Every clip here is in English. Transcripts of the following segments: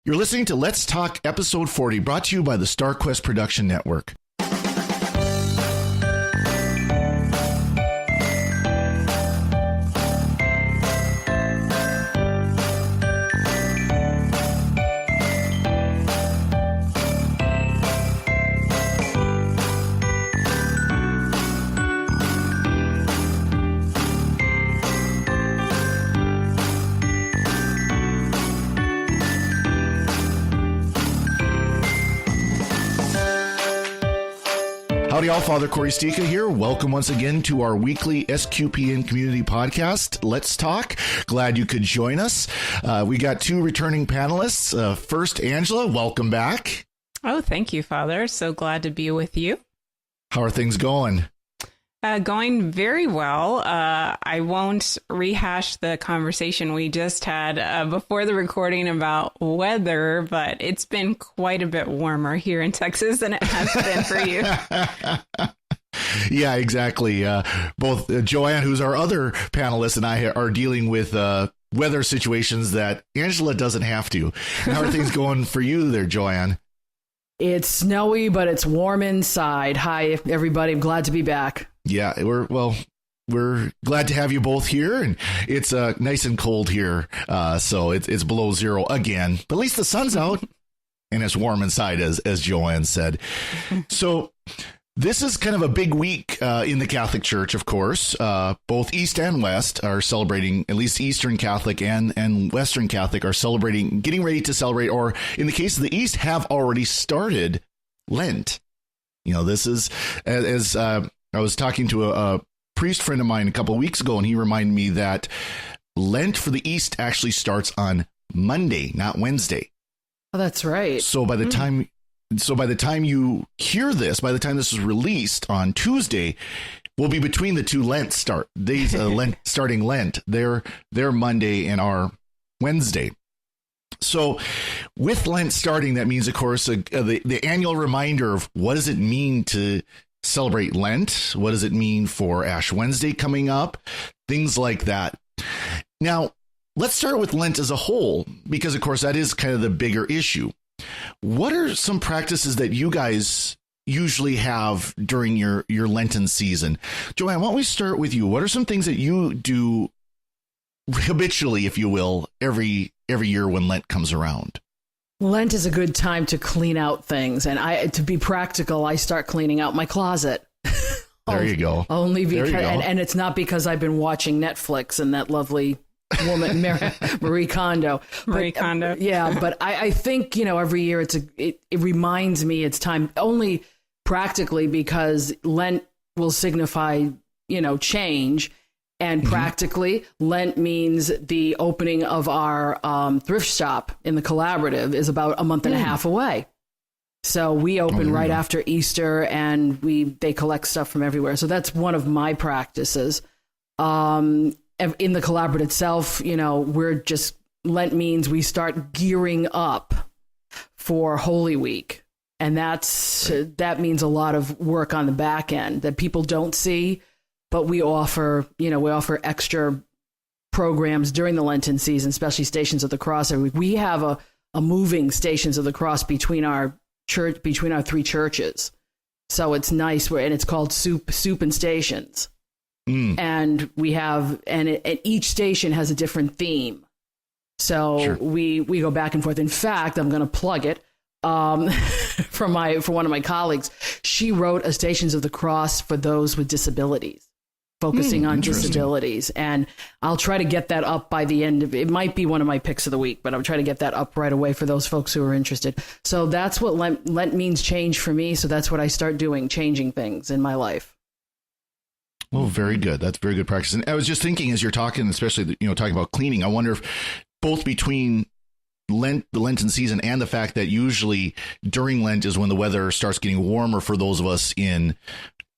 You're listening to Let's Talk Episode 40, brought to you by the StarQuest Production Network. Howdy all, Father Corey Stika here. Welcome once again to our weekly SQPN community podcast, Let's Talk. Glad you could join us. We got two returning panelists. First, Angela, welcome back. Oh, thank you, Father. So glad to be with you. How are things going? Going very well. I won't rehash the conversation we just had before the recording about weather, but it's been quite a bit warmer here in Texas than it has been for you. Yeah, exactly. Both Joanne, who's our other panelist, and I are dealing with weather situations that Angela doesn't have to. How are things going for you there, Joanne? It's snowy, but it's warm inside. Hi, everybody. I'm glad to be back. Yeah, we're glad to have you both here, and it's nice and cold here, so it's below zero again. But at least the sun's out, and it's warm inside, as Joanne said. So this is kind of a big week in the Catholic Church, of course. Both East and West are celebrating, at least Eastern Catholic and Western Catholic are celebrating, getting ready to celebrate, or in the case of the East, have already started Lent. You know, this is, as I was talking to a priest friend of mine a couple of weeks ago, and he reminded me that Lent for the East actually starts on Monday, not Wednesday. Oh, that's right. So by the time you hear this, by the time this is released on Tuesday, we'll be between the two Lent start days. Lent starting Lent, their Monday and our Wednesday. So with Lent starting, that means, of course, the annual reminder of what does it mean to celebrate Lent? What does it mean for Ash Wednesday coming up? Things like that. Now, let's start with Lent as a whole, because, of course, that is kind of the bigger issue. What are some practices that you guys usually have during your Lenten season? Joanne, why don't we start with you? What are some things that you do habitually, if you will, every year when Lent comes around? Lent is a good time to clean out things. And to be practical, I start cleaning out my closet. There you go. Only because, and it's not because I've been watching Netflix and that lovely woman, Marie Kondo. Marie Kondo. Yeah, but I think, every year it reminds me it's time, only practically because Lent will signify, change. And practically, Lent means the opening of our thrift shop in the Collaborative is about a month and a half away. So we open right after Easter, and they collect stuff from everywhere. So that's one of my practices. In the Collaborative itself, Lent means we start gearing up for Holy Week. And that means a lot of work on the back end that people don't see. But we offer extra programs during the Lenten season, especially Stations of the Cross. We have a moving Stations of the Cross between our three churches. So it's nice, and it's called Soup and Stations. And we have, and each station has a different theme. So we go back and forth. In fact, I'm going to plug it. For one of my colleagues, she wrote a Stations of the Cross for those with disabilities. Focusing on disabilities. And I'll try to get that up by the end of it. Might be one of my picks of the week, but I'm trying to get that up right away for those folks who are interested. So that's what Lent means, change for me. So that's what I start doing, changing things in my life. Well, very good. That's very good practice. And I was just thinking as you're talking, especially, talking about cleaning, I wonder if both between the Lenten season and the fact that usually during Lent is when the weather starts getting warmer for those of us in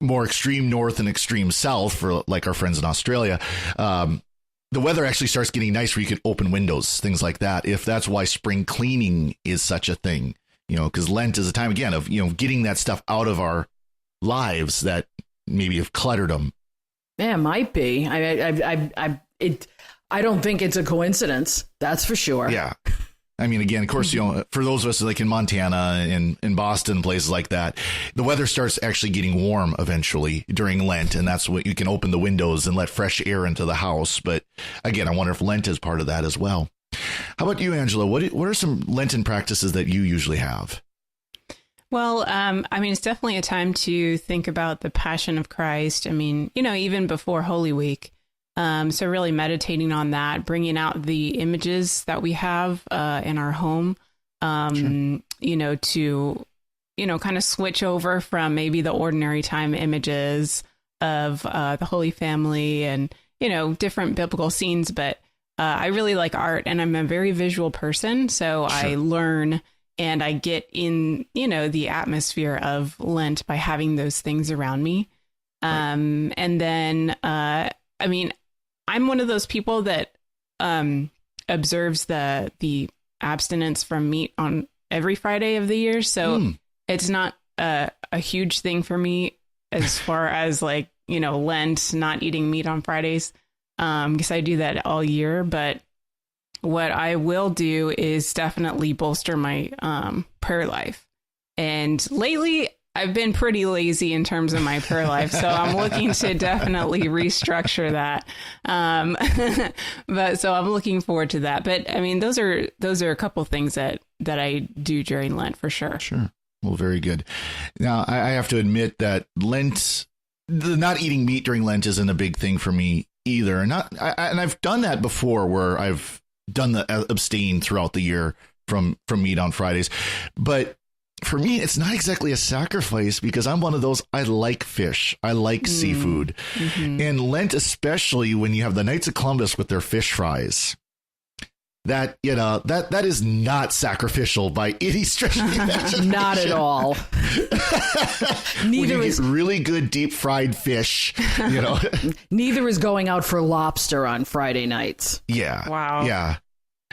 more extreme north and extreme south, for like our friends in Australia, the weather actually starts getting nice where you can open windows, things like that. If that's why spring cleaning is such a thing, because Lent is a time again of, getting that stuff out of our lives that maybe have cluttered them. Yeah, it might be. I don't think it's a coincidence. That's for sure. Yeah. I mean, again, of course, for those of us like in Montana and in Boston, places like that, the weather starts actually getting warm eventually during Lent. And that's what you can open the windows and let fresh air into the house. But again, I wonder if Lent is part of that as well. How about you, Angela? What are some Lenten practices that you usually have? Well, I mean, it's definitely a time to think about the Passion of Christ. I mean, even before Holy Week. So really meditating on that, bringing out the images that we have in our home, sure. To, kind of switch over from maybe the ordinary time images of the Holy Family and, different biblical scenes. But I really like art, and I'm a very visual person. So sure. I learn and I get in, the atmosphere of Lent by having those things around me. Right. And then, I'm one of those people that observes the abstinence from meat on every Friday of the year. So it's not a huge thing for me as far as Lent, not eating meat on Fridays, because I do that all year. But what I will do is definitely bolster my prayer life. And lately, I've been pretty lazy in terms of my prayer life, so I'm looking to definitely restructure that. But so I'm looking forward to that. But I mean, those are a couple things that I do during Lent for sure. Sure. Well, very good. Now, I have to admit that not eating meat during Lent isn't a big thing for me either. And I've done that before, where I've done the abstain throughout the year from meat on Fridays, but for me, it's not exactly a sacrifice, because I'm one of those, I like fish. I like seafood. Mm-hmm. And Lent, especially when you have the Knights of Columbus with their fish fries, that is not sacrificial by any stretch of the imagination. Not at all. Neither is really good deep fried fish, Neither is going out for lobster on Friday nights. Yeah. Wow. Yeah.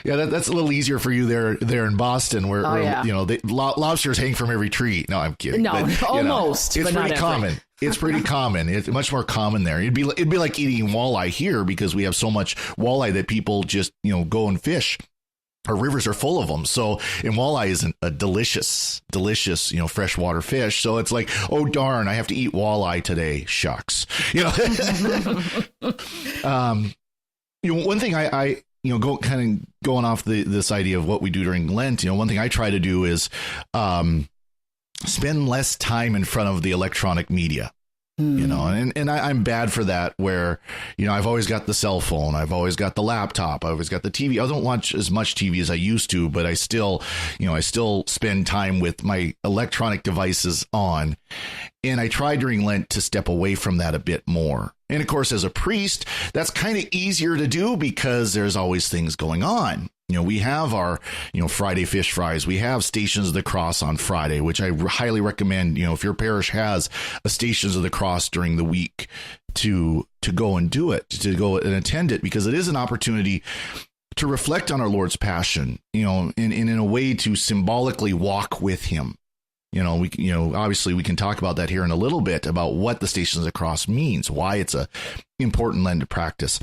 Yeah, that's a little easier for you there in Boston, where lobsters hang from every tree. No, I'm kidding. No, but, almost. It's pretty common. It's pretty common. It's much more common there. It'd be like eating walleye here, because we have so much walleye that people just go and fish. Our rivers are full of them. So, and walleye is a delicious, freshwater fish. So it's like, oh darn, I have to eat walleye today. Shucks. One thing I going off this idea of what we do during Lent, one thing I try to do is spend less time in front of the electronic media. And I'm bad for that, where, I've always got the cell phone. I've always got the laptop. I've always got the TV. I don't watch as much TV as I used to, but I still spend time with my electronic devices on. And I try during Lent to step away from that a bit more. And of course, as a priest, that's kind of easier to do, because there's always things going on. We have our, Friday fish fries. We have Stations of the Cross on Friday, which I highly recommend, if your parish has a Stations of the Cross during the week, to go and do it, to go and attend it, because it is an opportunity to reflect on our Lord's Passion, and in a way to symbolically walk with him. Obviously we can talk about that here in a little bit, about what the Stations of the Cross means, why it's a important Lent practice.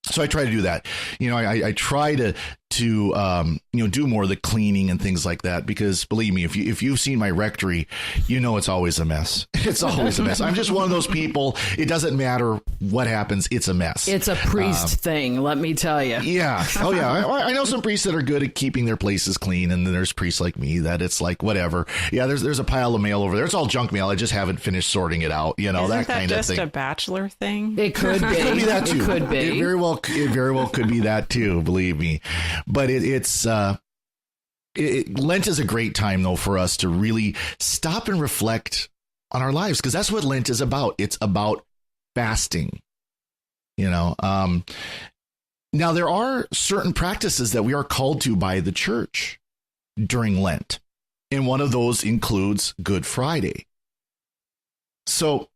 So I try to do that. I try to do more of the cleaning and things like that, because believe me, if you've seen my rectory, it's always a mess. It's always a mess. I'm just one of those people. It doesn't matter what happens. It's a mess. It's a priest thing. Let me tell you. Yeah. Oh yeah. I know some priests that are good at keeping their places clean. And then there's priests like me that it's like, whatever. Yeah. There's a pile of mail over there. It's all junk mail. I just haven't finished sorting it out. Isn't that kind of thing. Just a bachelor thing? It could be. It could be that too. It could be. It very well could be that too. Believe me. But Lent is a great time, though, for us to really stop and reflect on our lives, because that's what Lent is about. It's about fasting. Now there are certain practices that we are called to by the church during Lent, and one of those includes Good Friday. So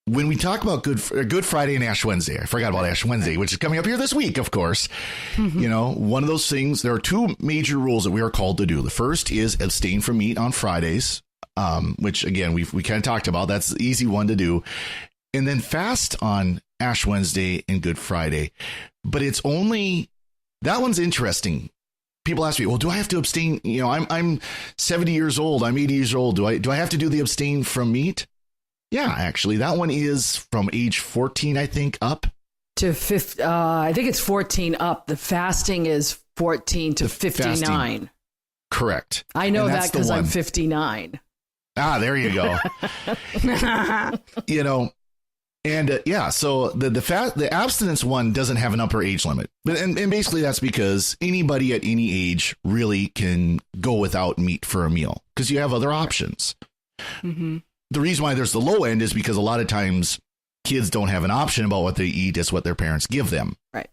when we talk about Good Friday and Ash Wednesday, I forgot about Ash Wednesday, which is coming up here this week, of course. Mm-hmm. One of those things, there are two major rules that we are called to do. The first is abstain from meat on Fridays, which, again, we kind of talked about. That's the easy one to do. And then fast on Ash Wednesday and Good Friday. But it's only, that one's interesting, people ask me, well, do I have to abstain? You know, I'm 70 years old. I'm 80 years old. Do I have to do the abstain from meat? Yeah, actually, that one is from age 14, I think, up. To 50, I think it's 14 up. The fasting is 14 to 59. Fasting. Correct. I know that because I'm 59. Ah, there you go. You know, and so the abstinence one doesn't have an upper age limit, but and basically that's because anybody at any age really can go without meat for a meal because you have other options. Mm-hmm. The reason why there's the low end is because a lot of times kids don't have an option about what they eat. It's what their parents give them. Right.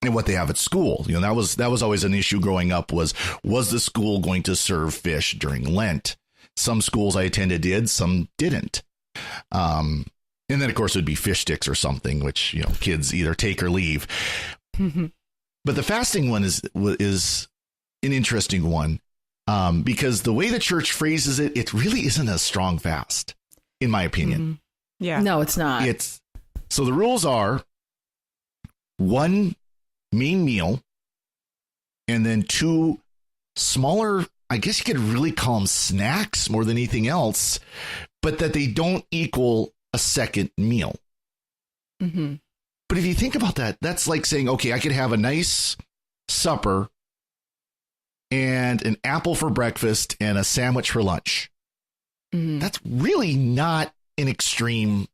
And what they have at school. You know, that was always an issue growing up was the school going to serve fish during Lent? Some schools I attended did, some didn't. And then, of course, it would be fish sticks or something, which, you know, kids either take or leave. Mm-hmm. But the fasting one is an interesting one because the way the church phrases it, it really isn't a strong fast, in my opinion. Mm-hmm. Yeah. No, it's not. So the rules are 1 main meal and then 2 smaller, I guess you could really call them snacks more than anything else, but that they don't equal a second meal. Mm-hmm. But if you think about that, that's like saying, okay, I could have a nice supper and an apple for breakfast and a sandwich for lunch. Mm-hmm. That's really not an extreme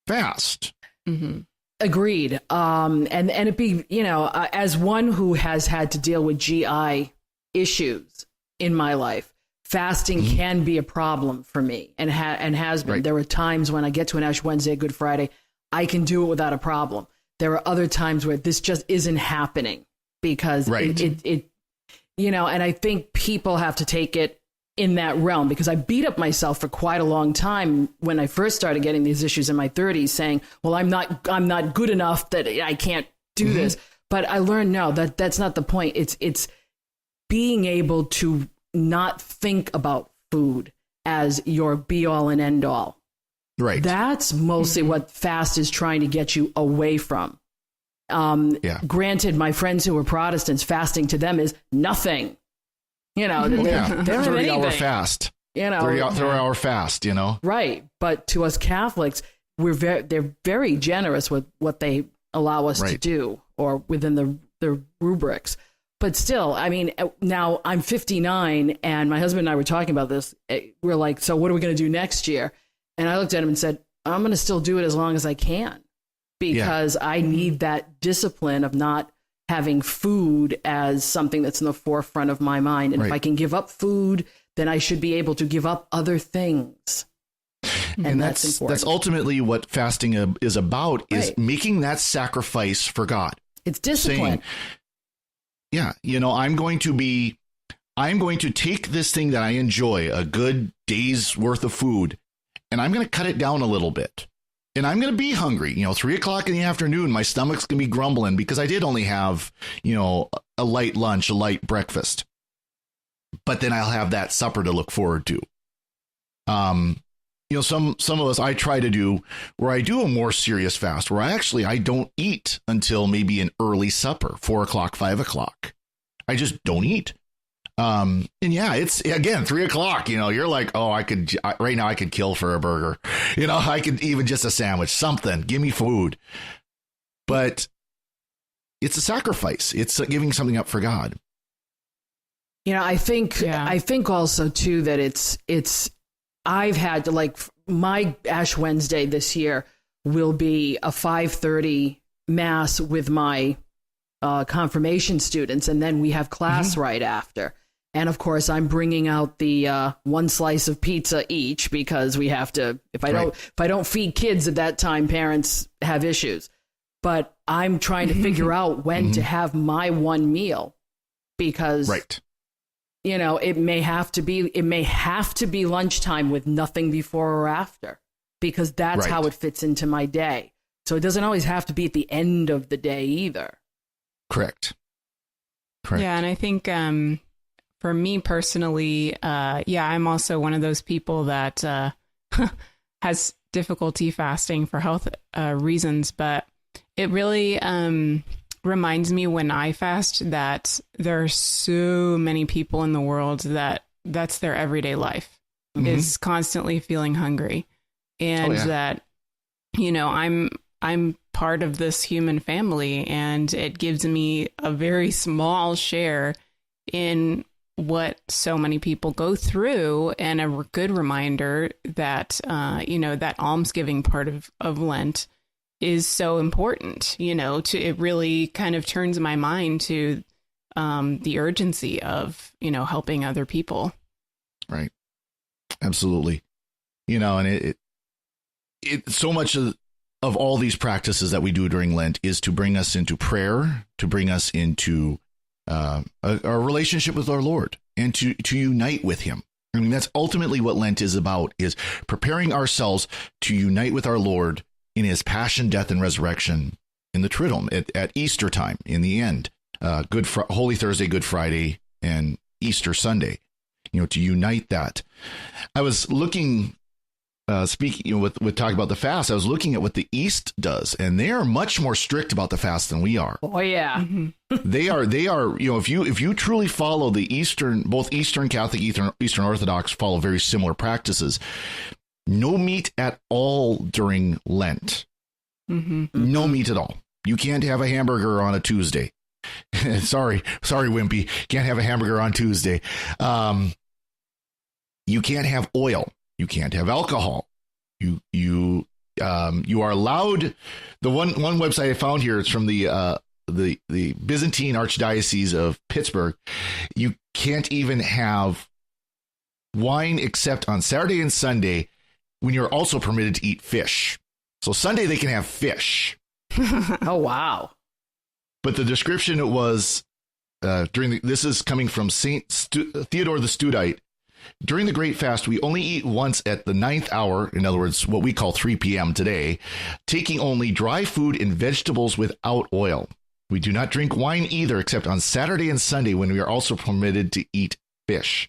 fast. Mm-hmm. Agreed. And it be, you know, as one who has had to deal with GI issues in my life, fasting can be a problem for me and has been. Right. There are times when I get to an Ash Wednesday, Good Friday, I can do it without a problem. There are other times where this just isn't happening because it you know, and I think people have to take it in that realm because I beat up myself for quite a long time when I first started getting these issues in my 30s saying, well, I'm not good enough that I can't do this. But I learned, no, that's not the point. It's being able to not think about food as your be all and end all. Right. That's mostly what fast is trying to get you away from. Granted, my friends who are Protestants, fasting to them is nothing. You know, they're 30-hour fast. You know, 30-hour fast, you know. Right. But to us Catholics, they're very generous with what they allow us to do or within the rubrics. But still, I mean, now I'm 59 and my husband and I were talking about this. We're like, so what are we going to do next year? And I looked at him and said, I'm going to still do it as long as I can because I need that discipline of not having food as something that's in the forefront of my mind. And if I can give up food, then I should be able to give up other things. And that's important. That's ultimately what fasting is about, is making that sacrifice for God. It's discipline. Saying, you know, I'm going to take this thing that I enjoy, a good day's worth of food, and I'm going to cut it down a little bit. And I'm going to be hungry, 3:00 in the afternoon. My stomach's going to be grumbling because I did only have, a light lunch, a light breakfast. But then I'll have that supper to look forward to. Some of us, I try to do where I do a more serious fast where I don't eat until maybe an early supper, 4:00, 5:00. I just don't eat. It's again 3:00, you're like, oh, right now I could kill for a burger, I could even just a sandwich, something, give me food. But it's a sacrifice. It's giving something up for God. I think also too that it's I've had to my Ash Wednesday this year will be a 5:30 mass with my confirmation students, and then we have class right after. And of course, I'm bringing out the one slice of pizza each because we have to. If I don't feed kids at that time, parents have issues. But I'm trying to figure out when to have my one meal because it may have to be lunchtime with nothing before or after because that's how it fits into my day. So it doesn't always have to be at the end of the day either. Correct. Yeah, and I think for me personally, I'm also one of those people that has difficulty fasting for health reasons, but it really reminds me when I fast that there are so many people in the world that that's their everyday life, is constantly feeling hungry. And that, I'm part of this human family, and it gives me a very small share in what so many people go through, and a good reminder that, that almsgiving part of Lent is so important, it really kind of turns my mind to the urgency of, helping other people. Right. Absolutely. And it so much of all these practices that we do during Lent is to bring us into prayer, to bring us into a relationship with our Lord, and to unite with him. I mean, that's ultimately what Lent is about, is preparing ourselves to unite with our Lord in his passion, death, and resurrection in the Triduum at Easter time, in the end, Holy Thursday, Good Friday, and Easter Sunday, to unite that. I was looking, speaking with talking about the fast, I was looking at what the East does, and they are much more strict about the fast than we are. Oh, yeah. Mm-hmm. They are, if you truly follow the both Eastern Catholic, Eastern Orthodox follow very similar practices. No meat at all during Lent. Mm-hmm. No meat at all. You can't have a hamburger on a Tuesday. sorry, Wimpy. Can't have a hamburger on Tuesday. You can't have oil. You can't have alcohol. You are allowed. The one website I found here, it's from the Byzantine Archdiocese of Pittsburgh. You can't even have wine except on Saturday and Sunday, when you're also permitted to eat fish. So Sunday they can have fish. Oh, wow. But the description was this is coming from Saint Theodore the Studite. During the Great Fast, we only eat once at the 9th hour, in other words, what we call 3 p.m. today, taking only dry food and vegetables without oil. We do not drink wine either, except on Saturday and Sunday, when we are also permitted to eat fish.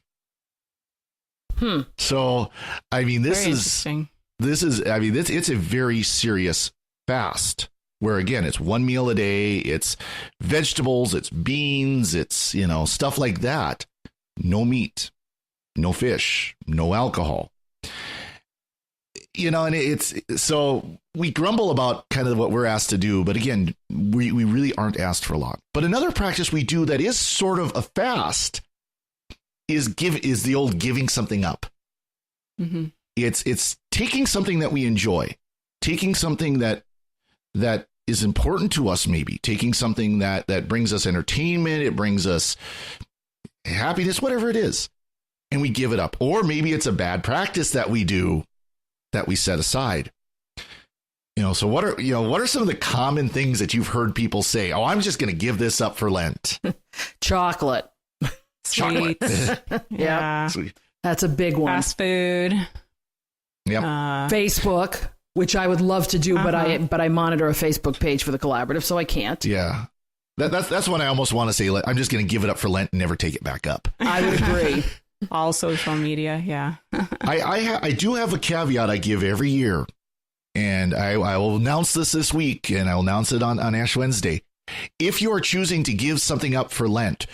So, I mean, it's a very serious fast, where again, it's one meal a day, it's vegetables, it's beans, it's, stuff like that. No meat, no fish, no alcohol. And it's, so we grumble about kind of what we're asked to do, but again, we really aren't asked for a lot. But another practice we do that is sort of a fast is the old giving something up. Mm-hmm. It's taking something that we enjoy, taking something that is important to us, maybe taking something that brings us entertainment, it brings us happiness, whatever it is, and we give it up. Or maybe it's a bad practice that we do that we set aside. So what are some of the common things that you've heard people say? Oh, I'm just going to give this up for Lent. Chocolate. Sweets. Yeah. Sweet. That's a big one. Fast food. Yep. Facebook, which I would love to do, but I monitor a Facebook page for the collaborative, so I can't. Yeah. That's when I almost want to say, I'm just going to give it up for Lent and never take it back up. I would agree. All social media. Yeah. I do have a caveat I give every year, and I will announce this week, and I'll announce it on Ash Wednesday. If you are choosing to give something up for Lent,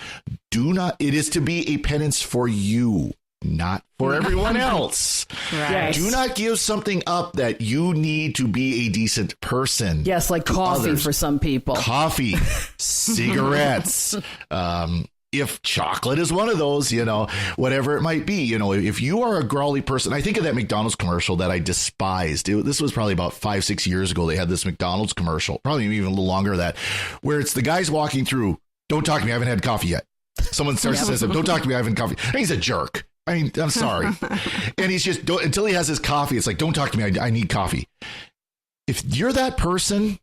it is to be a penance for you, not for everyone else. Right. Do not give something up that you need to be a decent person. Yes, like coffee others. For some people. Coffee, cigarettes, if chocolate is one of those, whatever it might be, if you are a growly person. I think of that McDonald's commercial that I despised. This was probably about 5-6 years ago. They had this McDonald's commercial, probably even a little longer than that, where it's the guys walking through. Don't talk to me. I haven't had coffee yet. Someone starts to say, don't talk to me. I haven't coffee. And he's a jerk. I mean, I'm sorry. And he's just, until he has his coffee, it's like, don't talk to me. I need coffee. If you're that person,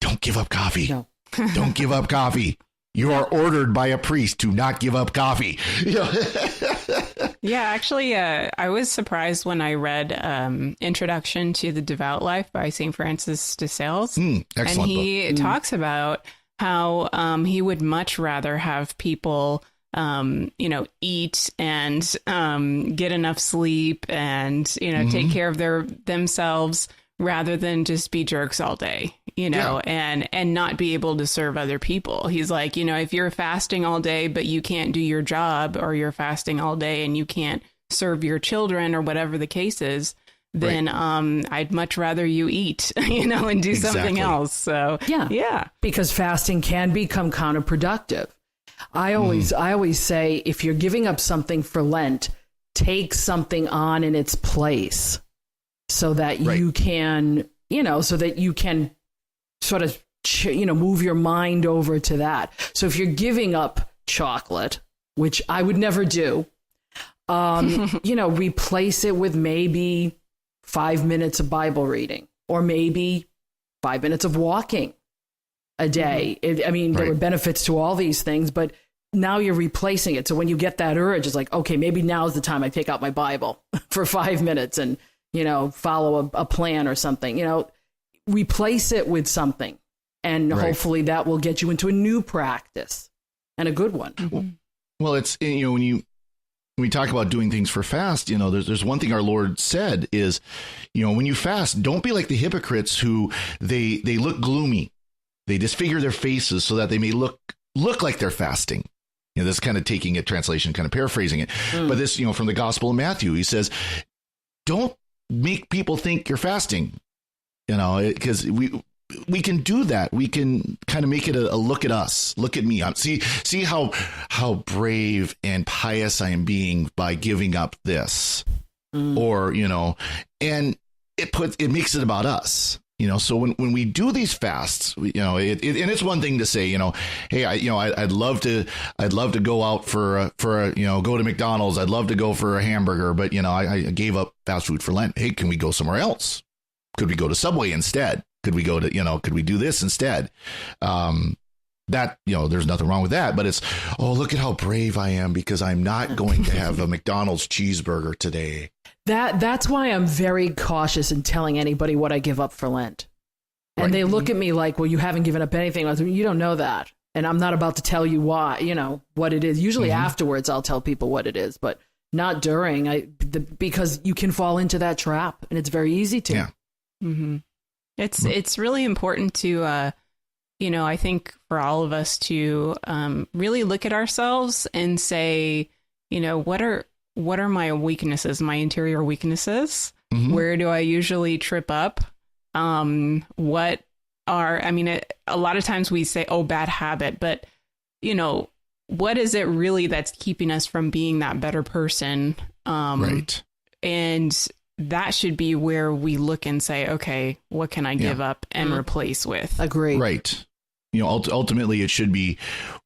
don't give up coffee. No. Don't give up coffee. You are ordered by a priest to not give up coffee. Yeah, actually, I was surprised when I read Introduction to the Devout Life by St. Francis de Sales. Excellent. And he talks about how he would much rather have people, eat and get enough sleep and, take care of themselves, rather than just be jerks all day, and not be able to serve other people. He's like, if you're fasting all day, but you can't do your job, or you're fasting all day and you can't serve your children, or whatever the case is, then I'd much rather you eat, and do something else. So yeah, because fasting can become counterproductive. I always say, if you're giving up something for Lent, take something on in its place, so that you can, sort of, move your mind over to that. So if you're giving up chocolate, which I would never do, replace it with maybe 5 minutes of Bible reading, or maybe 5 minutes of walking a day. There were benefits to all these things, but now you're replacing it. So when you get that urge, it's like, okay, maybe now's the time I take out my Bible for 5 minutes and, follow a plan or something, replace it with something. And hopefully that will get you into a new practice, and a good one. Well, it's, when we talk about doing things for fast, there's one thing our Lord said is, when you fast, don't be like the hypocrites who they look gloomy. They disfigure their faces so that they may look like they're fasting. This is kind of taking a translation, kind of paraphrasing it. But this, from the Gospel of Matthew, he says, don't make people think you're fasting, because we can do that. We can kind of make it a look at us, look at me. See how brave and pious I am being by giving up this, or, and it makes it about us. So when we do these fasts, and it's one thing to say, hey, I'd love to go out for go to McDonald's. I'd love to go for a hamburger, but I gave up fast food for Lent. Hey, can we go somewhere else? Could we go to Subway instead? Could we go to, could we do this instead? That, there's nothing wrong with that, but it's, oh, look at how brave I am because I'm not going to have a McDonald's cheeseburger today. That's why I'm very cautious in telling anybody what I give up for Lent. And they look at me like, well, you haven't given up anything. I was like, you don't know that. And I'm not about to tell you why, what it is. Usually afterwards, I'll tell people what it is, but not during, because you can fall into that trap, and it's very easy to. Yeah. Mm-hmm. It's really important to, I think for all of us to really look at ourselves and say, what are my weaknesses, my interior weaknesses? Where do I usually trip up? A lot of times we say, oh, bad habit, but, what is it really that's keeping us from being that better person? Right. And that should be where we look and say, okay, what can I give up and replace with? Agree. Right. Ultimately, it should be,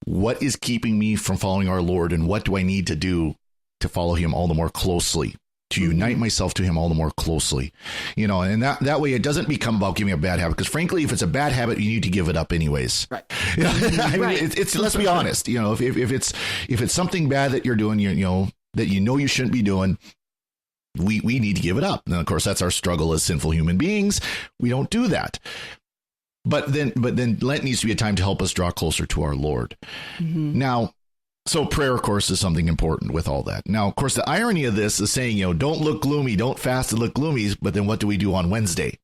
what is keeping me from following our Lord, and what do I need to do to follow him all the more closely, to unite myself to him all the more closely, and that way it doesn't become about giving up a bad habit. Because frankly, if it's a bad habit, you need to give it up anyways. Right. It's let's be honest. If it's something bad that you're doing, that you shouldn't be doing, we need to give it up. And of course, that's our struggle as sinful human beings. We don't do that. But then Lent needs to be a time to help us draw closer to our Lord. Now, so prayer, of course, is something important with all that. Now, of course, the irony of this is saying, don't look gloomy, don't fast and look gloomy. But then what do we do on Wednesday?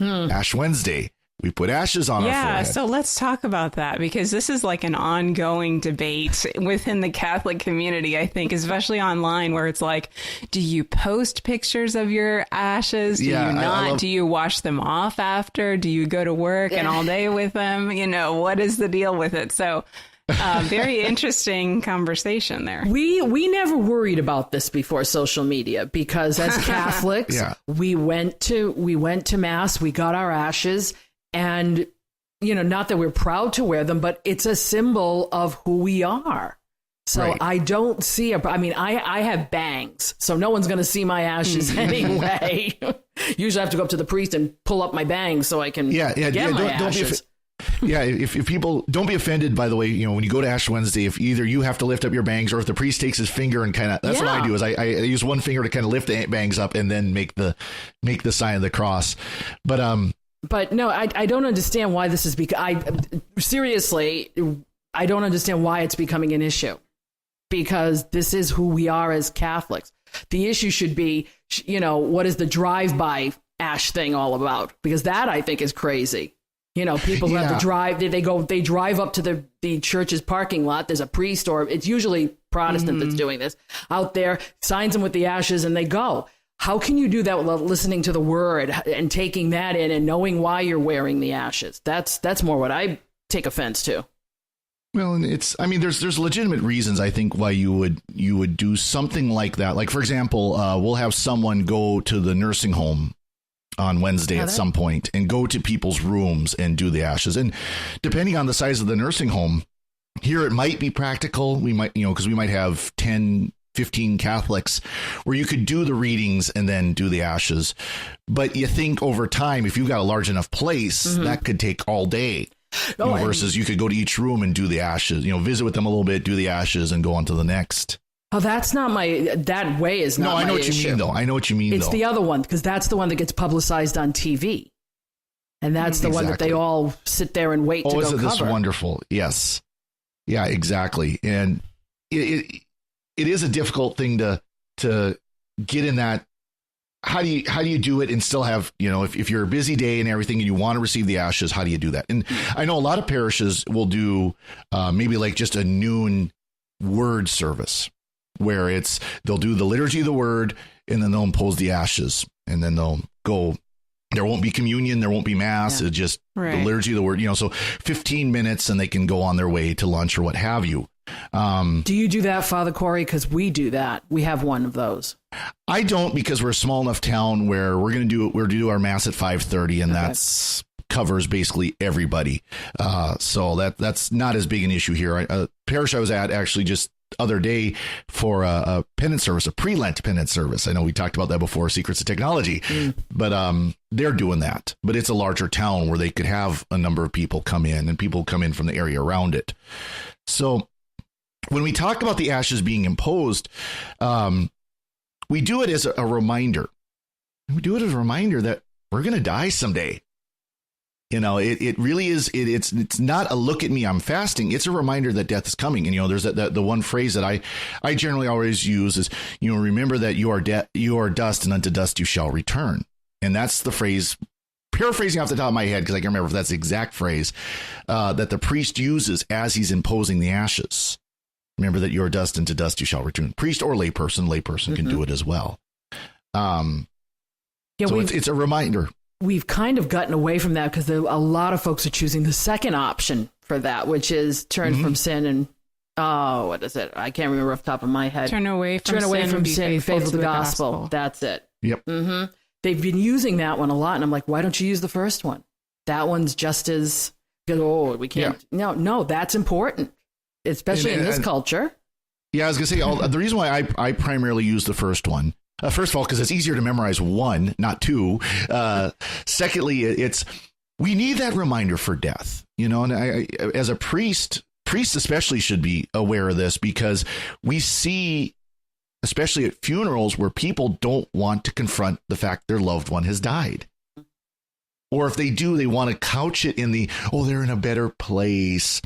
Ash Wednesday. We put ashes on our forehead. Yeah, so let's talk about that, because this is like an ongoing debate within the Catholic community, I think, especially online, where it's like, do you post pictures of your ashes? Do you not? Do you wash them off after? Do you go to work and all day with them? What is the deal with it? So very interesting conversation there. We never worried about this before social media, because as Catholics, we went to Mass, we got our ashes. And, not that we're proud to wear them, but it's a symbol of who we are. So I don't see I have bangs, so no one's going to see my ashes anyway. Usually I have to go up to the priest and pull up my bangs so I can get my ashes. If people don't be offended, by the way, when you go to Ash Wednesday, if either you have to lift up your bangs, or if the priest takes his finger and kind of, that's what I do, is I use one finger to kind of lift the bangs up and then make the sign of the cross. But no, I don't understand why this is seriously, I don't understand why it's becoming an issue, because this is who we are as Catholics. The issue should be, what is the drive-by ash thing all about? Because that I think is crazy. You know, people who have to drive, they drive up to the church's parking lot. There's a priest, or it's usually Protestant that's doing this, out there, signs them with the ashes, and they go. How can you do that without listening to the word and taking that in and knowing why you're wearing the ashes? That's more what I take offense to. Well, and there's legitimate reasons, I think, why you would do something like that. Like, for example, we'll have someone go to the nursing home on Wednesday at some point and go to people's rooms and do the ashes. And depending on the size of the nursing home, here it might be practical. We might, because we might have 10, 15 Catholics where you could do the readings and then do the ashes. But you think over time, if you've got a large enough place, that could take all day. Versus you could go to each room and do the ashes, visit with them a little bit, do the ashes, and go on to the next. Oh, that's not that way is not my issue. No, I know what you mean, though. I know what you mean, It's the other one, because that's the one that gets publicized on TV. And that's the one that they all sit there and wait to go cover. Oh, isn't this wonderful? Yes. Yeah, exactly. And it is a difficult thing to get in that. How do you do it and still have, if you're a busy day and everything and you want to receive the ashes, how do you do that? And I know a lot of parishes will do maybe like just a noon word service where they'll do the liturgy of the word and then they'll impose the ashes and then they'll go. There won't be communion. There won't be mass. It's just the liturgy of the word, so 15 minutes and they can go on their way to lunch or what have you. Do you do that, Father Corey? Because we do that. We have one of those. I don't, because we're a small enough town where we're going to do our mass at 5:30, and that's covers basically everybody. So that's not as big an issue here. A parish I was at actually just other day for a penance service, a pre-Lent penance service. I know we talked about that before, Secrets of Technology, but they're doing that. But it's a larger town where they could have a number of people come in, and people come in from the area around it. So when we talk about the ashes being imposed, we do it as a reminder. We do it as a reminder that we're going to die someday. It really is. It's not a look at me, I'm fasting. It's a reminder that death is coming. And, there's the one phrase that I generally always use is, remember that you are dust, and unto dust you shall return. And that's the phrase, paraphrasing off the top of my head, because I can't remember if that's the exact phrase that the priest uses as he's imposing the ashes. Remember that you are dust, and to dust you shall return. Priest or layperson can do it as well. So it's a reminder. We've kind of gotten away from that because a lot of folks are choosing the second option for that, which is turn from sin and, what is it? I can't remember off the top of my head. Turn away from sin, faithful to the gospel. That's it. Yep. They've been using that one a lot, and I'm like, why don't you use the first one? That one's just as good. Oh, we can't. Yeah. No, that's important, especially in this culture. Yeah, I was going to say, the reason why I primarily use the first one, first of all, because it's easier to memorize one, not two. Secondly, we need that reminder for death, and I, as a priests especially should be aware of this, because we see, especially at funerals, where people don't want to confront the fact their loved one has died. Or if they do, they want to couch it in they're in a better place.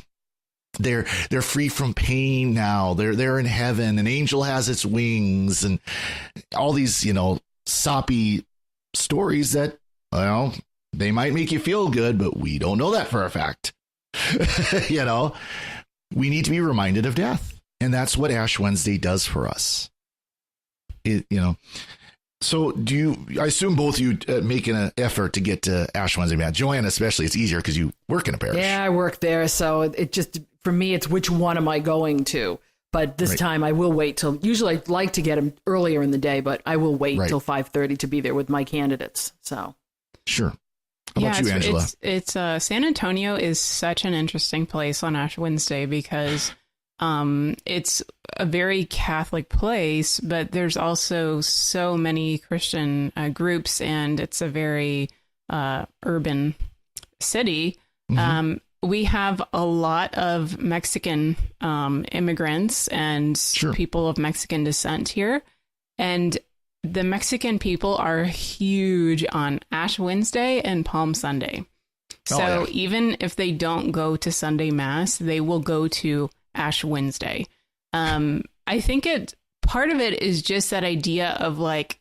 They're free from pain now. They're in heaven. An angel has its wings, and all these, soppy stories that, they might make you feel good, but we don't know that for a fact. We need to be reminded of death, and that's what Ash Wednesday does for us. So I assume both of you make an effort to get to Ash Wednesday, Matt? Joanne, especially, it's easier because you work in a parish. Yeah, I work there. So it just, for me, it's which one am I going to? But this time I will wait till, usually I'd like to get them earlier in the day, but I will wait till 5:30 to be there with my candidates. So. Sure. How about you, Angela? It's San Antonio is such an interesting place on Ash Wednesday because it's a very Catholic place, but there's also so many Christian groups, and it's a very urban city. We have a lot of Mexican immigrants and people of Mexican descent here, and the Mexican people are huge on Ash Wednesday and Palm Sunday. So even if they don't go to Sunday Mass, they will go to Ash Wednesday. I think part of it is just that idea of like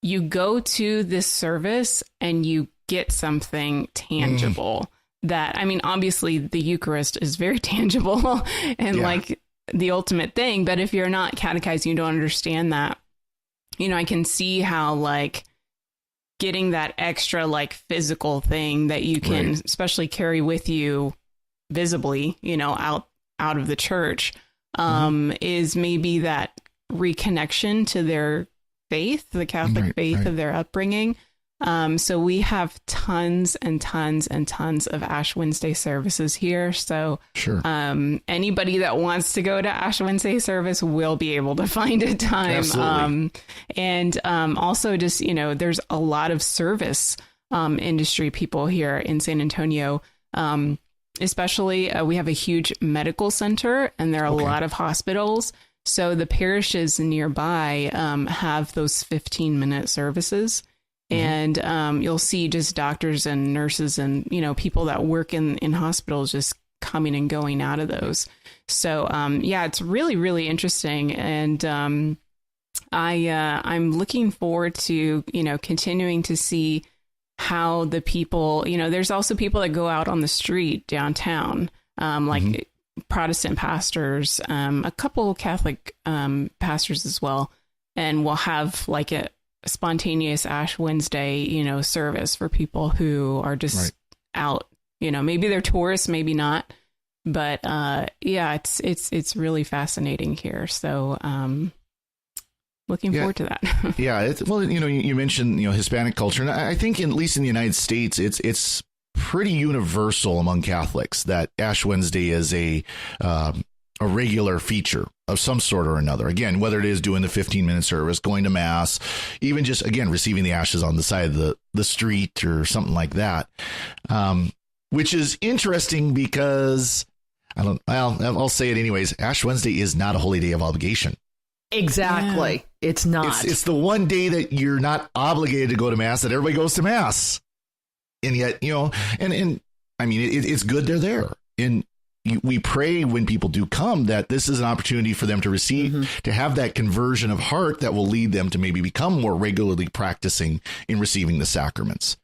you go to this service and you get something tangible that, I mean, obviously the Eucharist is very tangible and like the ultimate thing. But if you're not catechized, you don't understand that, you know, I can see how like getting that extra like physical thing that you can especially carry with you visibly, you know, out of the church, is maybe that reconnection to their faith, the Catholic faith of their upbringing. So we have tons and tons and tons of Ash Wednesday services here. So anybody that wants to go to Ash Wednesday service will be able to find a time. Absolutely. Also just, you know, there's a lot of service industry people here in San Antonio. Especially we have a huge medical center and there are a lot of hospitals. So the parishes nearby have those 15-minute services. And you'll see just doctors and nurses and, you know, people that work in hospitals just coming and going out of those. So, it's really, really interesting. And I'm looking forward to, you know, continuing to see how the people, you know, there's also people that go out on the street downtown, like Protestant pastors, a couple Catholic pastors as well. And we'll have like a spontaneous Ash Wednesday, you know, service for people who are just out, you know, maybe they're tourists, maybe not, but it's really fascinating here. So looking forward to that. Well, you know, you mentioned, you know, Hispanic culture, and I think at least in the United States, it's pretty universal among Catholics that Ash Wednesday is a regular feature of some sort or another. Again, whether it is doing the 15-minute service, going to mass, even just, again, receiving the ashes on the side of the street or something like that, which is interesting because I'll say it anyways. Ash Wednesday is not a holy day of obligation. Exactly. Yeah. It's not. It's the one day that you're not obligated to go to mass, that everybody goes to mass. And yet, you know, and I mean, it's good they're there. And we pray when people do come that this is an opportunity for them to receive, to have that conversion of heart that will lead them to maybe become more regularly practicing in receiving the sacraments.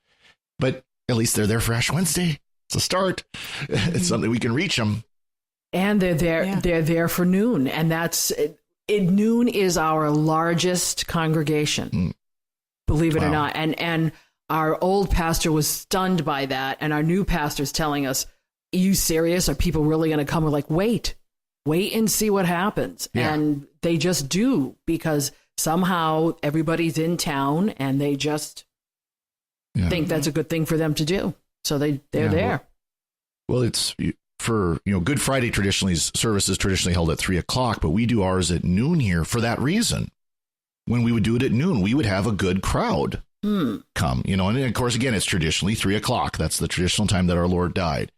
But at least they're there for Ash Wednesday. It's a start. It's something we can reach them. And they're there. Yeah. They're there for noon. And noon is our largest congregation, believe it or not. And our old pastor was stunned by that. And our new pastor's telling us, are you serious? Are people really going to come? We're like, wait and see what happens. Yeah. And they just do, because somehow everybody's in town and they just think that's a good thing for them to do. So they're there. Well, it's for, you know, Good Friday service is traditionally held at 3:00, but we do ours at noon here for that reason. When we would do it at noon, we would have a good crowd come, you know, and of course, again, it's traditionally 3:00. That's the traditional time that our Lord died.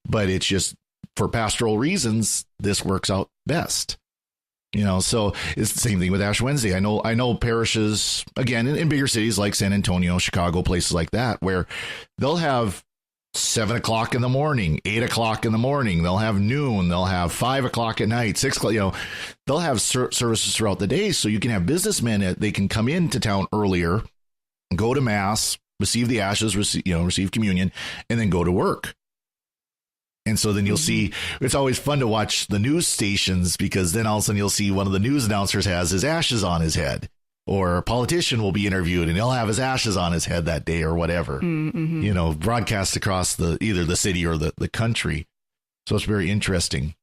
But it's just for pastoral reasons, this works out best. You know, so it's the same thing with Ash Wednesday. I know parishes, again, in bigger cities like San Antonio, Chicago, places like that, where they'll have 7:00 in the morning, 8:00 in the morning. They'll have noon. They'll have 5:00 at night, 6:00. You know, they'll have services throughout the day. So you can have businessmen they can come into town earlier, go to mass, receive the ashes, receive communion, and then go to work. And so then you'll see, it's always fun to watch the news stations, because then all of a sudden you'll see one of the news announcers has his ashes on his head, or a politician will be interviewed and he'll have his ashes on his head that day or whatever, you know, broadcast across either the city or the country. So it's very interesting.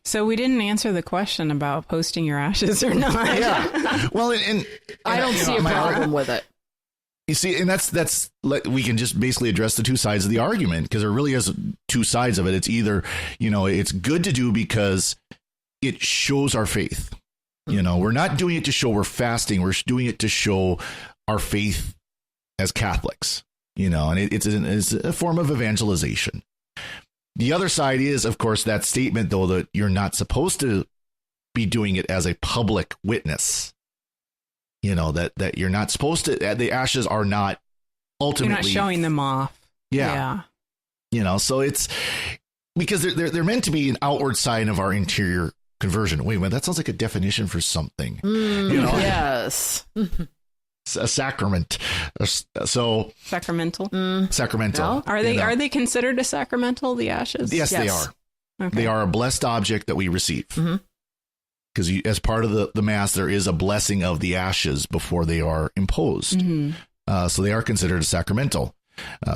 So we didn't answer the question about posting your ashes or not. Yeah. Well, and I don't see a problem with it. You see, and that's we can just basically address the two sides of the argument, because there really is two sides of it. It's either, you know, it's good to do because it shows our faith. You know, we're not doing it to show we're fasting. We're doing it to show our faith as Catholics, you know, and it's a form of evangelization. The other side is, of course, that statement, though, that you're not supposed to be doing it as a public witness. You know, that you're not supposed to, the ashes are not ultimately. You're not showing them off. Yeah. You know, so it's because they're meant to be an outward sign of our interior conversion. Wait a minute, that sounds like a definition for something. You know? Yes. a sacrament. So Sacramental. sacramental. No? Are they considered a sacramental, the ashes? Yes, they Yes. are. Okay. They are a blessed object that we receive. Because as part of the Mass, there is a blessing of the ashes before they are imposed. So they are considered a sacramental.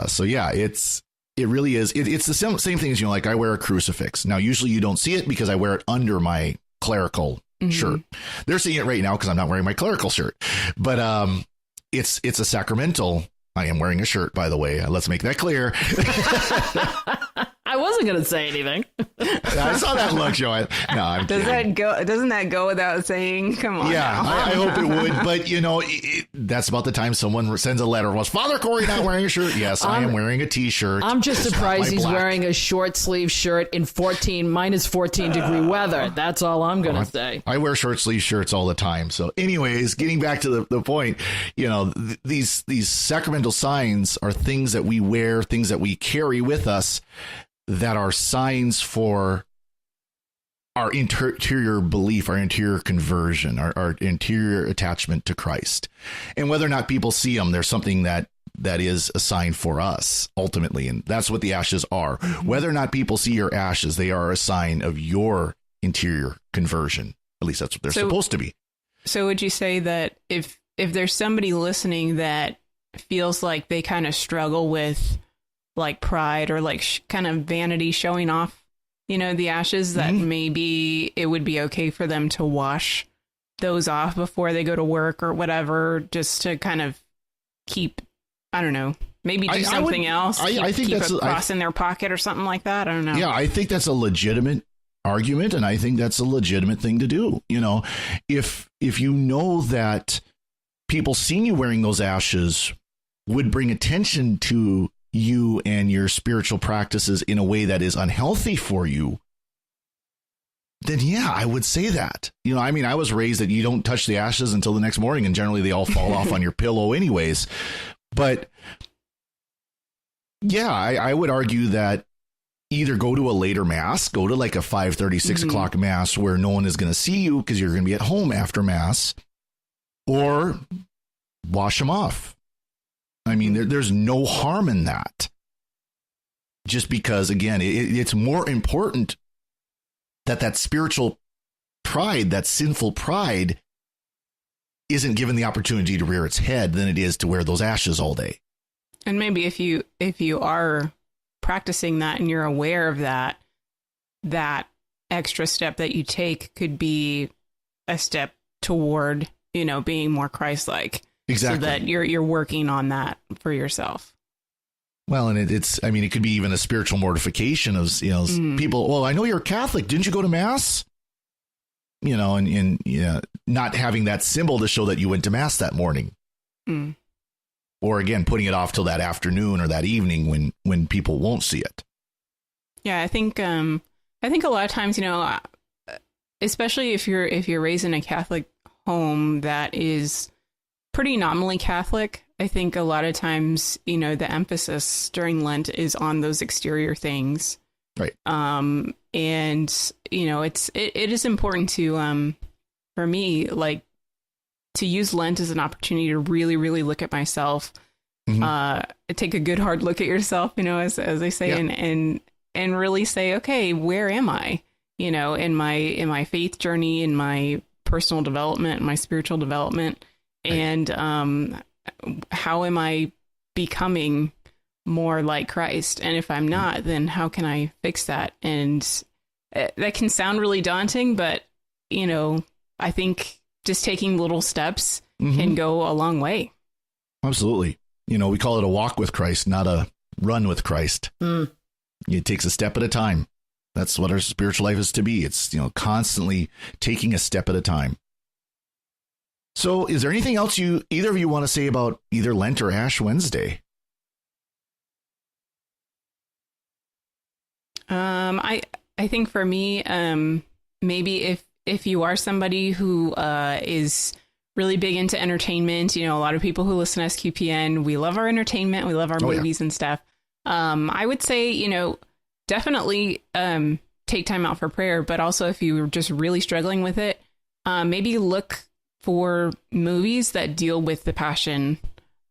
So yeah, it really is. It's the same thing as, like I wear a crucifix. Now, usually you don't see it because I wear it under my clerical shirt. They're seeing it right now because I'm not wearing my clerical shirt. But it's a sacramental. I am wearing a shirt, by the way. Let's make that clear. I wasn't going to say anything. I saw that look, Joanne. No, I'm kidding. Doesn't that go without saying? Come on. Yeah, now. I hope it would. But, that's about the time someone sends a letter. Was Father Corey not wearing a shirt? Yes, I am wearing a T-shirt. I'm just It's not surprised my he's black. wearing a short sleeve shirt in minus 14 degree weather. That's all I'm going to say. I wear short sleeve shirts all the time. So anyways, getting back to the point, these sacramental signs are things that we wear, things that we carry with us that are signs for our interior belief, our interior conversion, our interior attachment to Christ. And whether or not people see them, there's something that is a sign for us ultimately. And that's what the ashes are. Whether or not people see your ashes, they are a sign of your interior conversion. At least that's what they're supposed to be. So would you say that if there's somebody listening that feels like they kind of struggle with like pride or like kind of vanity showing off, the ashes, that maybe it would be okay for them to wash those off before they go to work or whatever, just to kind of keep, I don't know, maybe do something else. I think keep that's a cross in their pocket or something like that. I don't know. Yeah, I think that's a legitimate argument, and I think that's a legitimate thing to do. If you know that people seeing you wearing those ashes would bring attention to you and your spiritual practices in a way that is unhealthy for you, then yeah, I would say that. I was raised that you don't touch the ashes until the next morning, and generally they all fall off on your pillow anyways. But yeah, I would argue that either go to a later mass, go to like a 5:30, 6 o'clock mass where no one is going to see you because you're going to be at home after mass, or wash them off. There's no harm in that. Just because, again, it's more important that spiritual pride, that sinful pride, isn't given the opportunity to rear its head than it is to wear those ashes all day. And maybe if you are practicing that and you're aware of that extra step that you take could be a step toward, being more Christ-like. Exactly. So that you're working on that for yourself. Well, and it could be even a spiritual mortification of, people. Well, I know you're Catholic. Didn't you go to mass? And not having that symbol to show that you went to mass that morning. Or again, putting it off till that afternoon or that evening when people won't see it. Yeah, I think a lot of times, especially if you're raised in a Catholic home that is pretty nominally Catholic, I think a lot of times, the emphasis during Lent is on those exterior things. Right. And, it is important to, for me, like, to use Lent as an opportunity to really, really look at myself, take a good hard look at yourself, as they say, and really say, okay, where am I, in my faith journey, in my personal development, my spiritual development. And how am I becoming more like Christ? And if I'm not, then how can I fix that? And that can sound really daunting, but, I think just taking little steps can go a long way. Absolutely. We call it a walk with Christ, not a run with Christ. It takes a step at a time. That's what our spiritual life is to be. It's, constantly taking a step at a time. So is there anything else either of you want to say about either Lent or Ash Wednesday? I think for me, maybe if you are somebody who is really big into entertainment, a lot of people who listen to SQPN, we love our entertainment, we love our movies and stuff. I would say, definitely take time out for prayer, but also if you're just really struggling with it, maybe look for movies that deal with the passion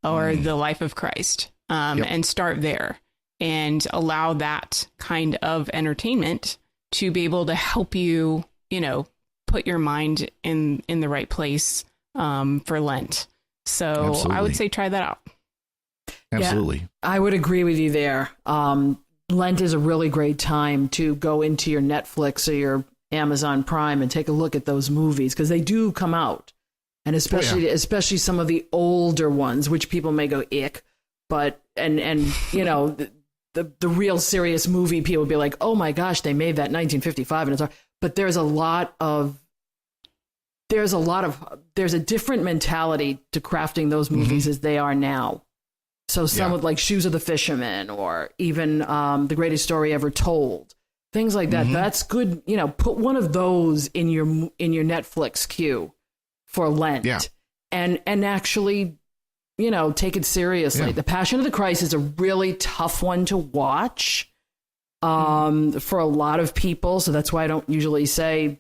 or the life of Christ, and start there and allow that kind of entertainment to be able to help you, put your mind in the right place for Lent. So Absolutely. I would say try that out. Absolutely. Yeah, I would agree with you there. Lent is a really great time to go into your Netflix or your Amazon Prime and take a look at those movies, because they do come out. And especially some of the older ones, which people may go ick, but and the real serious movie, people would be like, oh my gosh, they made that 1955, and it's hard. But there's a different mentality to crafting those movies as they are now. So some with like Shoes of the Fisherman, or even The Greatest Story Ever Told, things like that. That's good. Put one of those in your Netflix queue for Lent, and actually, take it seriously. Yeah. The Passion of the Christ is a really tough one to watch for a lot of people. So that's why I don't usually say,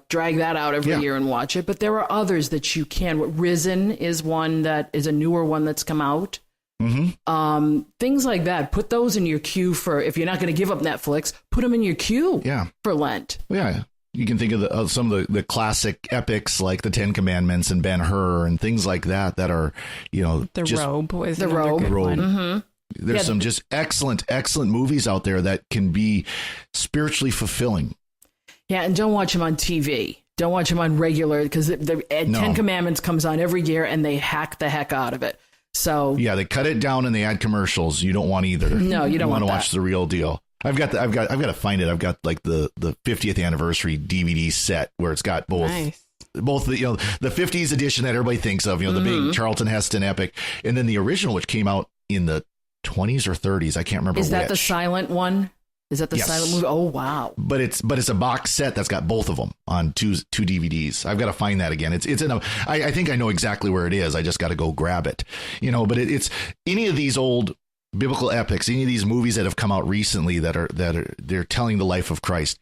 drag that out every year and watch it. But there are others that you can. Risen is one that is a newer one that's come out. Things like that. Put those in your queue for, if you're not going to give up Netflix, put them in your queue for Lent. Yeah. You can think of some of the classic epics like the Ten Commandments and Ben-Hur and things like that are, Robe was the Robe. Good one. There's some just excellent movies out there that can be spiritually fulfilling. Yeah, and don't watch them on TV. Don't watch them on regular, because the Ten Commandments comes on every year and they hack the heck out of it. So they cut it down and they add commercials. You don't want either. No, you don't want to that. watch the real deal. I've got to find it. I've got like the 50th anniversary DVD set where it's got both the the 50s edition that everybody thinks of, the big Charlton Heston epic, and then the original, which came out in the 20s or 30s. I can't remember. Is that the silent one? Is that the silent movie? Oh, wow. But it's a box set that's got both of them on two DVDs. I've got to find that again. It's in I think I know exactly where it is. I just got to go grab it, but it's any of these old biblical epics, any of these movies that have come out recently that are they're telling the life of Christ.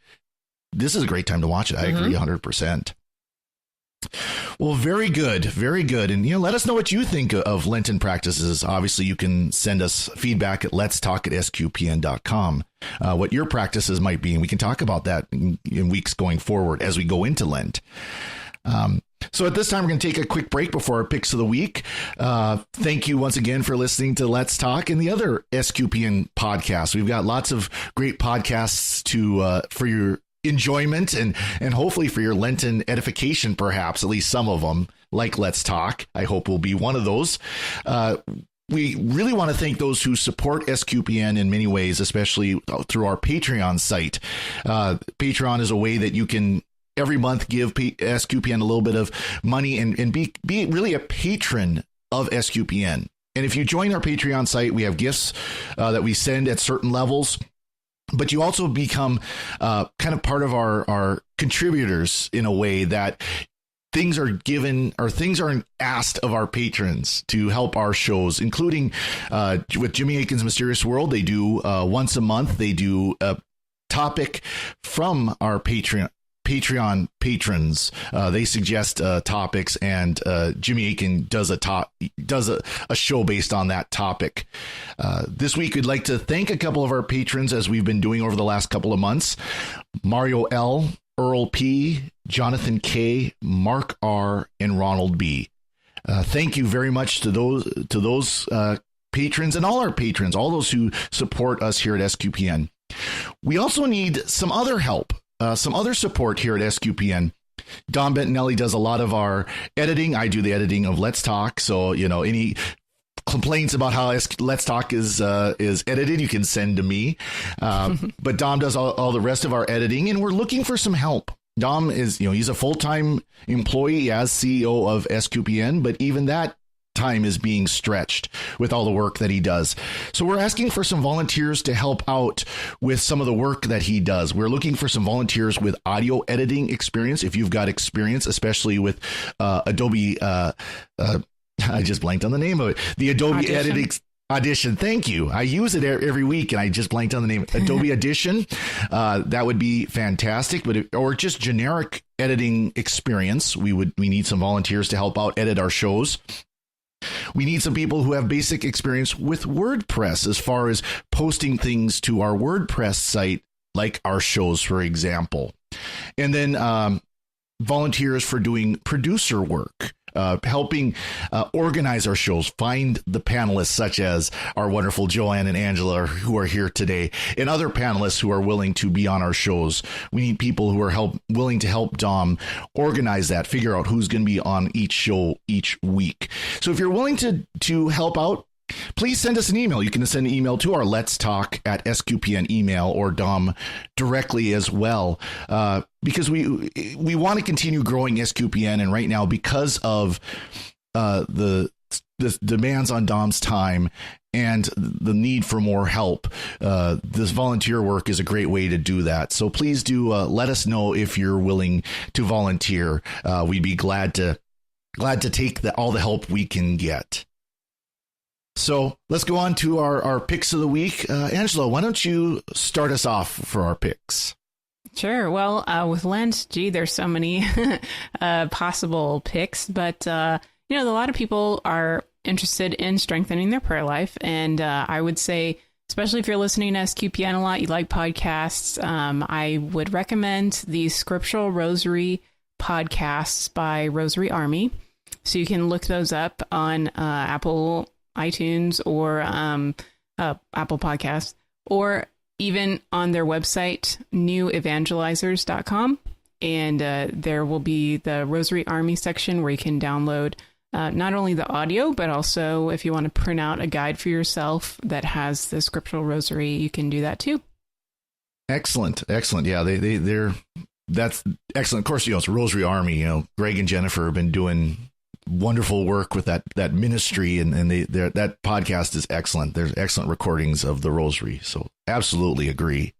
This is a great time to watch it. I agree 100%. Well, very good. Very good. And, let us know what you think of Lenten practices. Obviously, you can send us feedback at letstalk@sqpn.com, what your practices might be. And we can talk about that in weeks going forward as we go into Lent. So at this time, we're going to take a quick break before our picks of the week. Thank you once again for listening to Let's Talk and the other SQPN podcasts. We've got lots of great podcasts for your enjoyment and hopefully for your Lenten edification, perhaps, at least some of them, like Let's Talk. I hope will be one of those. We really want to thank those who support SQPN in many ways, especially through our Patreon site. Patreon is a way that you can every month give SQPN a little bit of money and be really a patron of SQPN. And if you join our Patreon site, we have gifts that we send at certain levels. But you also become kind of part of our contributors in a way that things are given or things are asked of our patrons to help our shows, including with Jimmy Akin's Mysterious World. They do once a month. They do a topic from our Patreon patrons. They suggest topics, and Jimmy Akin does a show based on that topic. This week, we'd like to thank a couple of our patrons, as we've been doing over the last couple of months: Mario L., Earl P., Jonathan K., Mark R., and Ronald B. Thank you very much to those patrons and all our patrons, all those who support us here at SQPN. We also need some other help. Some other support here at SQPN. Don Bentinelli does a lot of our editing. I do the editing of Let's Talk. So, any complaints about how Let's Talk is edited, you can send to me. But Dom does all the rest of our editing, and we're looking for some help. Dom is, he's a full-time employee as CEO of SQPN, but even that time is being stretched with all the work that he does. So we're asking for some volunteers to help out with some of the work that he does. We're looking for some volunteers with audio editing experience. If you've got experience, especially with Adobe, I just blanked on the name of it. The Adobe Audition. Thank you. I use it every week and I just blanked on the name. Adobe Audition. That would be fantastic. Or just generic editing experience. We need some volunteers to help out edit our shows. We need some people who have basic experience with WordPress as far as posting things to our WordPress site, like our shows, for example. And then volunteers for doing producer work, helping organize our shows, find the panelists such as our wonderful Joanne and Angela who are here today, and other panelists who are willing to be on our shows. We need people who are willing to help Dom organize that, figure out who's going to be on each show each week. So if you're willing to help out, please send us an email. You can send an email to our Let's Talk at SQPN email or Dom directly as well, because we want to continue growing SQPN. And right now, because of the demands on Dom's time and the need for more help, this volunteer work is a great way to do that. So please do let us know if you're willing to volunteer. We'd be glad to take all the help we can get. So let's go on to our picks of the week. Angela, why don't you start us off for our picks? Sure. Well, with Lent, there's so many possible picks, but, a lot of people are interested in strengthening their prayer life. And I would say, especially if you're listening to SQPN a lot, you like podcasts, I would recommend the Scriptural Rosary podcasts by Rosary Army. So you can look those up on Apple iTunes or Apple Podcasts, or even on their website, newevangelizers.com. And there will be the Rosary Army section where you can download not only the audio, but also if you want to print out a guide for yourself that has the Scriptural Rosary, you can do that too. Excellent. Yeah, that's excellent. Of course, it's Rosary Army. Greg and Jennifer have been doing wonderful work with that ministry, and that podcast is excellent. There's excellent recordings of the Rosary, so absolutely agree.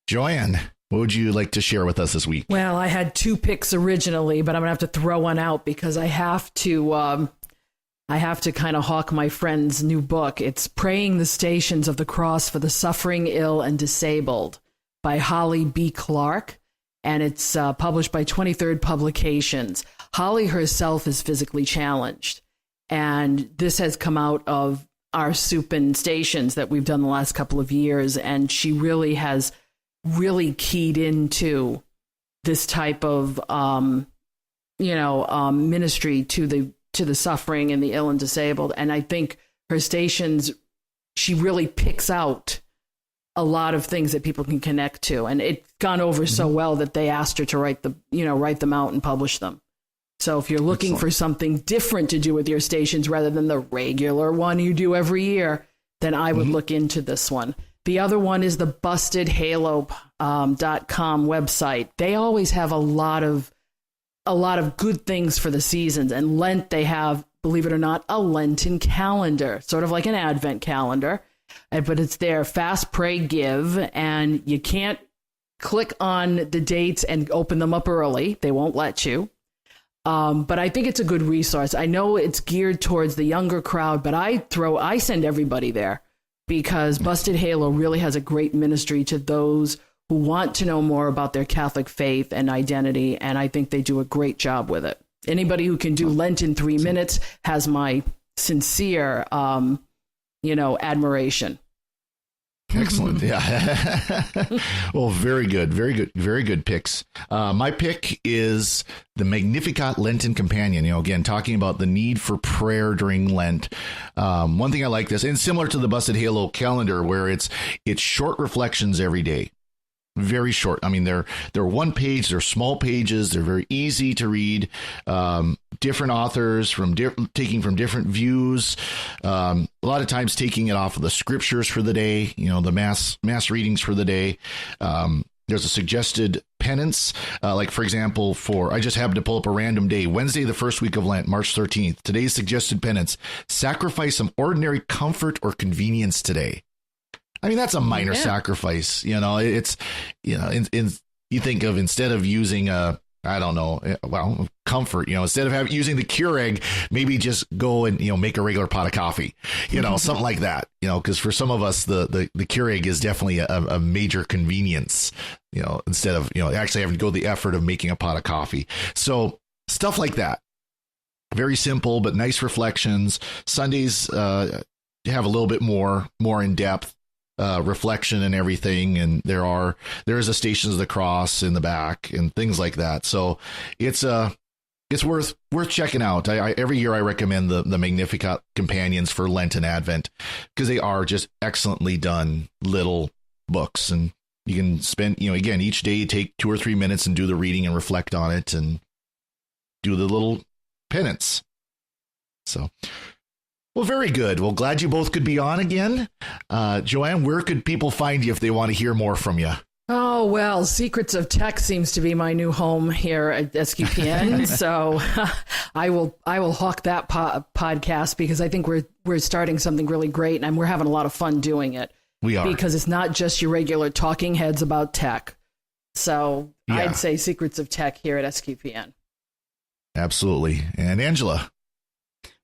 Joanne, what would you like to share with us this week? Well, I had two picks originally, but I'm gonna have to throw one out because I have to kind of hawk my friend's new book. It's Praying the Stations of the Cross for the Suffering, Ill, and Disabled by Holly B. Clark, and it's published by 23rd Publications. Holly herself is physically challenged, and this has come out of our Supin stations that we've done the last couple of years, and she really has keyed into this type of ministry to the suffering and the ill and disabled. And I think her stations, she really picks out a lot of things that people can connect to, and it's gone over so well that they asked her to write them out and publish them. So if you're looking for something different to do with your stations rather than the regular one you do every year, then I would look into this one. The other one is the BustedHalo.com website. They always have a lot of good things for the seasons. And Lent, they have, believe it or not, a Lenten calendar, sort of like an Advent calendar. But it's there, Fast, Pray, Give, and you can't click on the dates and open them up early. They won't let you. But I think it's a good resource. I know it's geared towards the younger crowd, but I send everybody there because Busted Halo really has a great ministry to those who want to know more about their Catholic faith and identity, and I think they do a great job with it. Anybody who can do Lent in 3 minutes has my sincere, admiration. Excellent. Yeah. Well, very good picks. My pick is the Magnificat Lenten Companion. Again, talking about the need for prayer during Lent. One thing I like this, and similar to the Busted Halo calendar, where it's short reflections every day. Very short. I mean, they're one page, they're small pages, they're very easy to read. Different authors taking from different views. A lot of times taking it off of the scriptures for the day, the mass readings for the day. There's a suggested penance, like, for example, I just happened to pull up a random day, Wednesday, the first week of Lent, March 13th. Today's suggested penance: sacrifice some ordinary comfort or convenience today. I mean, that's a minor sacrifice. It's, you think of, instead of using a I don't know. Well, comfort, instead of using the Keurig, maybe just go and, make a regular pot of coffee, something like that, because for some of us, the Keurig is definitely a major convenience, instead of, actually having to go the effort of making a pot of coffee. So stuff like that. Very simple, but nice reflections. Sundays have a little bit more in depth. Reflection and everything, and there is a Stations of the Cross in the back and things like that. So it's worth checking out. Every year I recommend the Magnificat Companions for Lent and Advent because they are just excellently done little books, and you can spend again each day take 2 or 3 minutes and do the reading and reflect on it and do the little penance. So. Well, very good. Well, glad you both could be on again. Joanne, where could people find you if they want to hear more from you? Oh, well, Secrets of Tech seems to be my new home here at SQPN. So I will hawk that podcast because I think we're starting something really great, and we're having a lot of fun doing it. We are. Because it's not just your regular talking heads about tech. So yeah. I'd say Secrets of Tech here at SQPN. Absolutely. And Angela?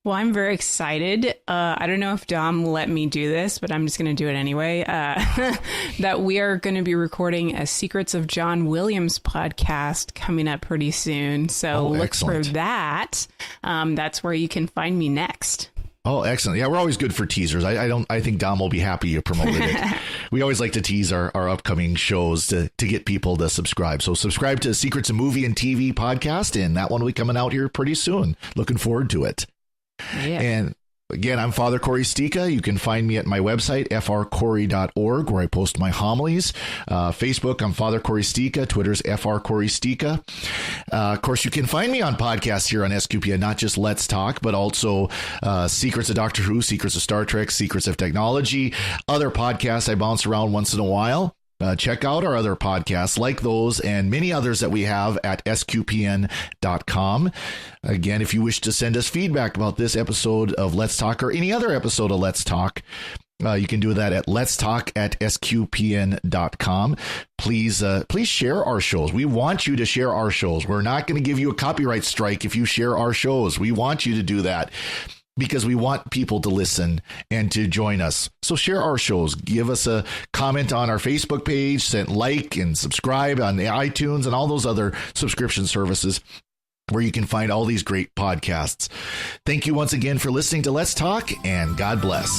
Well, I'm very excited. I don't know if Dom let me do this, but I'm just going to do it anyway. That we are going to be recording a Secrets of John Williams podcast coming up pretty soon. So look excellent. For that. That's where you can find me next. Oh, excellent. Yeah, we're always good for teasers. I think Dom will be happy you promoted it. We always like to tease our upcoming shows to get people to subscribe. So subscribe to Secrets of Movie and TV podcast, and that one will be coming out here pretty soon. Looking forward to it. Yeah. And again, I'm Father Corey Stika. You can find me at my website, frcorey.org, where I post my homilies. Facebook, I'm Father Corey Stika. Twitter's FR Corey Stika. Of course, you can find me on podcasts here on SQPN, not just Let's Talk, but also Secrets of Doctor Who, Secrets of Star Trek, Secrets of Technology, other podcasts I bounce around once in a while. Check out our other podcasts like those and many others that we have at sqpn.com. Again, if you wish to send us feedback about this episode of Let's Talk or any other episode of Let's Talk, you can do that at letstalk@sqpn.com. Please share our shows. We want you to share our shows. We're not going to give you a copyright strike if you share our shows. We want you to do that, because we want people to listen and to join us. So share our shows. Give us a comment on our Facebook page, like and subscribe on the iTunes and all those other subscription services where you can find all these great podcasts. Thank you once again for listening to Let's Talk, and God bless.